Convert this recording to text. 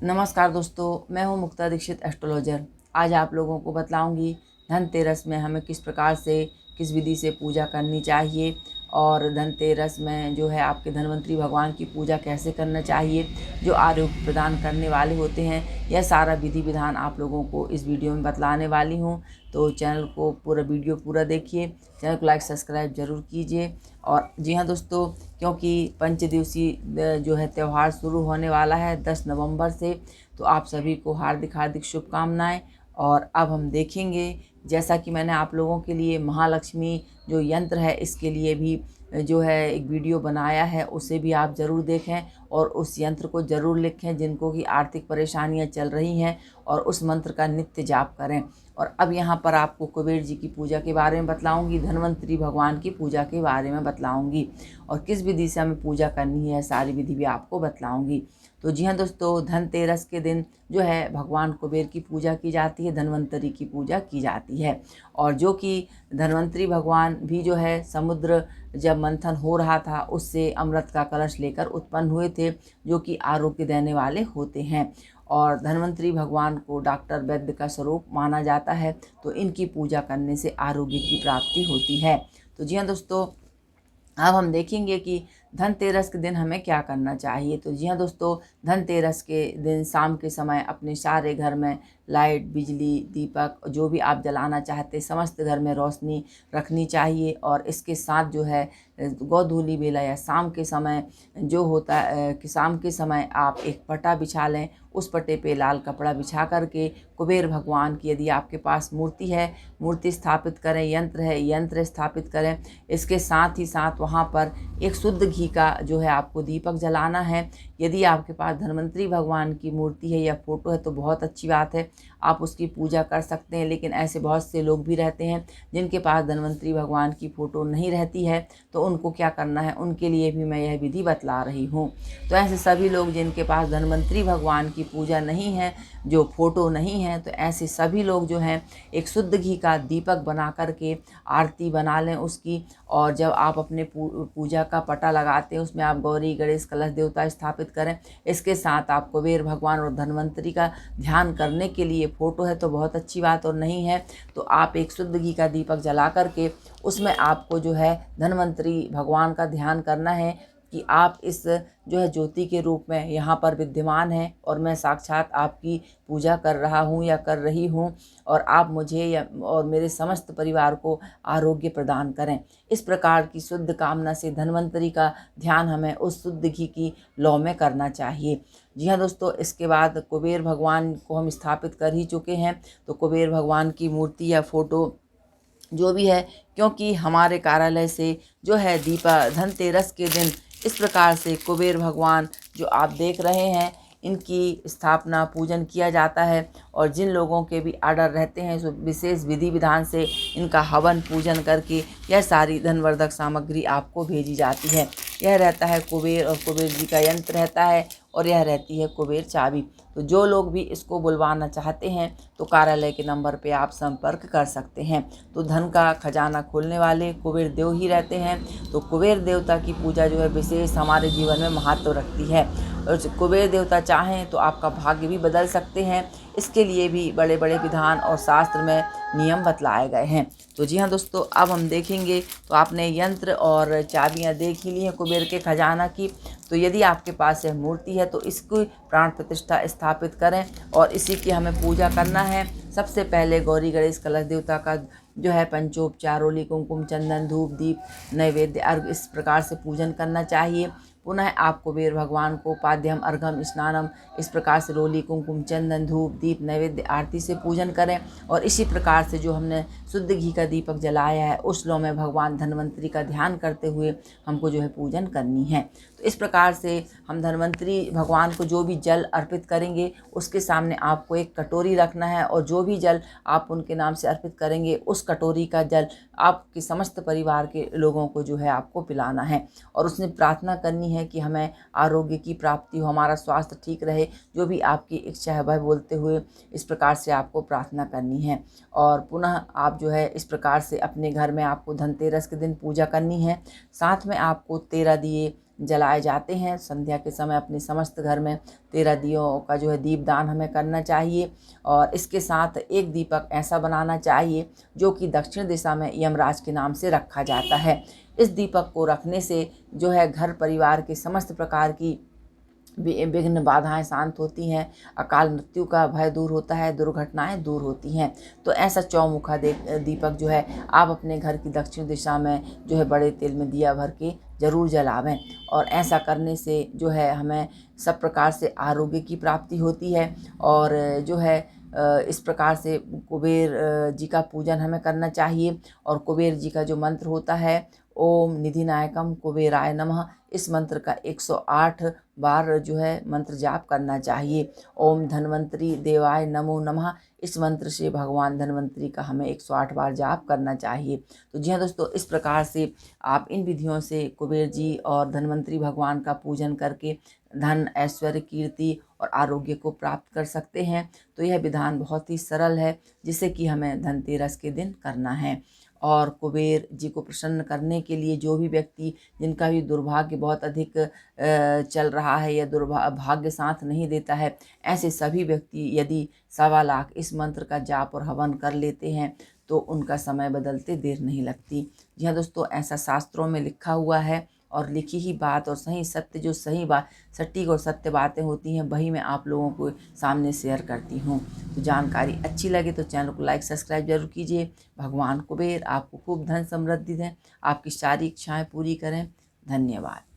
नमस्कार दोस्तों, मैं हूं मुक्ता दीक्षित एस्ट्रोलॉजर। आज आप लोगों को बतलाऊंगी धनतेरस में हमें किस प्रकार से किस विधि से पूजा करनी चाहिए और धनतेरस में जो है आपके धन्वंतरी भगवान की पूजा कैसे करना चाहिए, जो आरोग्य प्रदान करने वाले होते हैं। यह सारा विधि विधान आप लोगों को इस वीडियो में बतलाने वाली हूं। तो चैनल को वीडियो पूरा देखिए, चैनल को लाइक सब्सक्राइब ज़रूर कीजिए। और जी हाँ दोस्तों, क्योंकि पंचदिवसीय जो है त्यौहार शुरू होने वाला है 10 नवंबर से, तो आप सभी को हार्दिक हार्दिक शुभकामनाएं। और अब हम देखेंगे, जैसा कि मैंने आप लोगों के लिए महालक्ष्मी जो यंत्र है इसके लिए भी जो है एक वीडियो बनाया है, उसे भी आप ज़रूर देखें और उस यंत्र को ज़रूर लिखें जिनको कि आर्थिक परेशानियां चल रही हैं, और उस मंत्र का नित्य जाप करें। और अब यहाँ पर आपको कुबेर जी की पूजा के बारे में बतलाऊंगी, धन्वंतरी भगवान की पूजा के बारे में बतलाऊंगी, और किस विधि से हमें पूजा करनी है सारी विधि भी आपको बतलाऊंगी। तो जी हाँ दोस्तों, धनतेरस के दिन जो है भगवान कुबेर की पूजा की जाती है, धन्वंतरी की पूजा की जाती है। और जो कि धन्वंतरी भगवान भी जो है समुद्र जब मंथन हो रहा था उससे अमृत का कलश लेकर उत्पन्न हुए थे, जो कि आरोग्य देने वाले होते हैं। और धन्वंतरी भगवान को डॉक्टर वैद्य का स्वरूप माना जाता है, तो इनकी पूजा करने से आरोग्य की प्राप्ति होती है। तो जी हाँ दोस्तों, अब हम देखेंगे कि धनतेरस के दिन हमें क्या करना चाहिए। तो जी हाँ दोस्तों, धनतेरस के दिन शाम के समय अपने सारे घर में लाइट, बिजली, दीपक जो भी आप जलाना चाहते समस्त घर में रोशनी रखनी चाहिए। और इसके साथ जो है गोधूली बेला या शाम के समय जो होता है कि शाम के समय आप एक पटा बिछा लें, उस पटे पे लाल कपड़ा बिछा करके कुबेर भगवान की यदि आपके पास मूर्ति है, मूर्ति स्थापित करें, यंत्र है यंत्र स्थापित करें। इसके साथ ही साथ वहाँ पर एक शुद्ध घी का जो है आपको दीपक जलाना है। यदि आपके पास धन्वंतरी भगवान की मूर्ति है या फोटो है तो बहुत अच्छी बात है, आप उसकी पूजा कर सकते हैं। लेकिन ऐसे बहुत से लोग भी रहते हैं जिनके पास धन्वंतरी भगवान की फ़ोटो नहीं रहती है, तो उनको क्या करना है, उनके लिए भी मैं यह विधि बतला रही हूँ। तो ऐसे सभी लोग जिनके पास धन्वंतरी भगवान की पूजा नहीं है, जो फोटो नहीं है, तो ऐसे सभी लोग जो हैं एक शुद्ध घी का दीपक बना करके आरती बना लें उसकी। और जब आप अपने पूजा का पटा लगाते हैं उसमें आप गौरी, गणेश, कलश देवता स्थापित करें। इसके साथ आप कुबेर भगवान और धन्वंतरी का ध्यान करने के लिए फोटो है तो बहुत अच्छी बात, और नहीं है तो आप एक शुद्ध घी का दीपक जला करके उसमें आपको जो है धन्वंतरी भगवान का ध्यान करना है कि आप इस जो है ज्योति के रूप में यहाँ पर विद्यमान हैं और मैं साक्षात आपकी पूजा कर रहा हूँ या कर रही हूँ, और आप मुझे या और मेरे समस्त परिवार को आरोग्य प्रदान करें। इस प्रकार की शुद्ध कामना से धन्वंतरी का ध्यान हमें उस शुद्ध घी की लौ में करना चाहिए। जी हाँ दोस्तों, इसके बाद कुबेर भगवान को हम स्थापित कर ही चुके हैं, तो कुबेर भगवान की मूर्ति या फोटो जो भी है, क्योंकि हमारे कार्यालय से जो है धनतेरस के दिन इस प्रकार से कुबेर भगवान जो आप देख रहे हैं इनकी स्थापना पूजन किया जाता है। और जिन लोगों के भी आर्डर रहते हैं सो विशेष विधि विधान से इनका हवन पूजन करके यह सारी धनवर्धक सामग्री आपको भेजी जाती है। यह रहता है कुबेर, और कुबेर जी का यंत्र रहता है, और यह रहती है कुबेर चाबी। तो जो लोग भी इसको बुलवाना चाहते हैं तो कार्यालय के नंबर पे आप संपर्क कर सकते हैं। तो धन का खजाना खोलने वाले कुबेर देव ही रहते हैं, तो कुबेर देवता की पूजा जो है विशेष हमारे जीवन में महत्व रखती है। और कुबेर देवता चाहें तो आपका भाग्य भी बदल सकते हैं, इसके लिए भी बड़े बड़े विधान और शास्त्र में नियम बतलाए गए हैं। तो जी हाँ दोस्तों, अब हम देखेंगे, तो आपने यंत्र और चाबियाँ देख ही ली हैं कुबेर के खजाना की। तो यदि आपके पास यह मूर्ति है तो इसकी प्राण प्रतिष्ठा स्थापित करें और इसी की हमें पूजा करना है। सबसे पहले गौरी, गणेश, कलश देवता का जो है पंचोपचार, रोली, कुमकुम, चंदन, धूप, दीप, नैवेद्य, अर्घ इस प्रकार से पूजन करना चाहिए। पुनः आप कुबेर भगवान को पाद्यम, अर्घम, स्नानम इस प्रकार से रोली, कुमकुम, चंदन, धूप, दीप, नैवेद्य, आरती से पूजन करें। और इसी प्रकार से जो हमने शुद्ध घी का दीपक जलाया है उस लौ में भगवान धन्वंतरी का ध्यान करते हुए हमको जो है पूजन करनी है। तो इस प्रकार से हम धन्वंतरी भगवान को जो भी जल अर्पित करेंगे उसके सामने आपको एक कटोरी रखना है, और जो भी जल आप उनके नाम से अर्पित करेंगे उस कटोरी का जल आपके समस्त परिवार के लोगों को जो है आपको पिलाना है। और उसमें प्रार्थना करनी नहीं है कि हमें आरोग्य की प्राप्ति हो, हमारा स्वास्थ्य ठीक रहे। जो भी आपकी इच्छा है वह बोलते हुए इस प्रकार से आपको प्रार्थना करनी है। और पुनः आप जो है इस प्रकार से अपने घर में आपको धनतेरस के दिन पूजा करनी है। साथ में आपको 13 दिए जलाए जाते हैं। संध्या के समय अपने समस्त घर में 13 दियों का जो है दीपदान हमें करना चाहिए। और इसके साथ एक दीपक ऐसा बनाना चाहिए जो कि दक्षिण दिशा में यमराज के नाम से रखा जाता है। इस दीपक को रखने से जो है घर परिवार के समस्त प्रकार की विघ्न बाधाएं शांत होती हैं, अकाल मृत्यु का भय दूर होता है, दुर्घटनाएं दूर होती हैं। तो ऐसा चौमुखा दीपक जो है आप अपने घर की दक्षिण दिशा में जो है बड़े तेल में दिया भर के ज़रूर जलावें। और ऐसा करने से जो है हमें सब प्रकार से आरोग्य की प्राप्ति होती है। और जो है इस प्रकार से कुबेर जी का पूजन हमें करना चाहिए। और कुबेर जी का जो मंत्र होता है, ओम निधिनायकम कुबेराय नमः, इस मंत्र का 108 बार जो है मंत्र जाप करना चाहिए। ओम धन्वंतरी देवाय नमो नमः, इस मंत्र से भगवान धन्वंतरी का हमें 108 बार जाप करना चाहिए। तो जी हाँ दोस्तों, इस प्रकार से आप इन विधियों से कुबेर जी और धन्वंतरी भगवान का पूजन करके धन, ऐश्वर्य, कीर्ति और आरोग्य को प्राप्त कर सकते हैं। तो यह विधान बहुत ही सरल है जिसे कि हमें धनतेरस के दिन करना है। और कुबेर जी को प्रसन्न करने के लिए जो भी व्यक्ति जिनका भी दुर्भाग्य बहुत अधिक चल रहा है या भाग्य साथ नहीं देता है, ऐसे सभी व्यक्ति यदि 1.25 लाख इस मंत्र का जाप और हवन कर लेते हैं तो उनका समय बदलते देर नहीं लगती। जी हाँ दोस्तों, ऐसा शास्त्रों में लिखा हुआ है। और लिखी ही बात और सही सत्य, जो सही बात, सटीक और सत्य बातें होती हैं, वही मैं आप लोगों को सामने शेयर करती हूँ। तो जानकारी अच्छी लगे तो चैनल को लाइक सब्सक्राइब जरूर कीजिए। भगवान कुबेर आपको खूब धन समृद्धि दें, आपकी सारी इच्छाएं पूरी करें। धन्यवाद।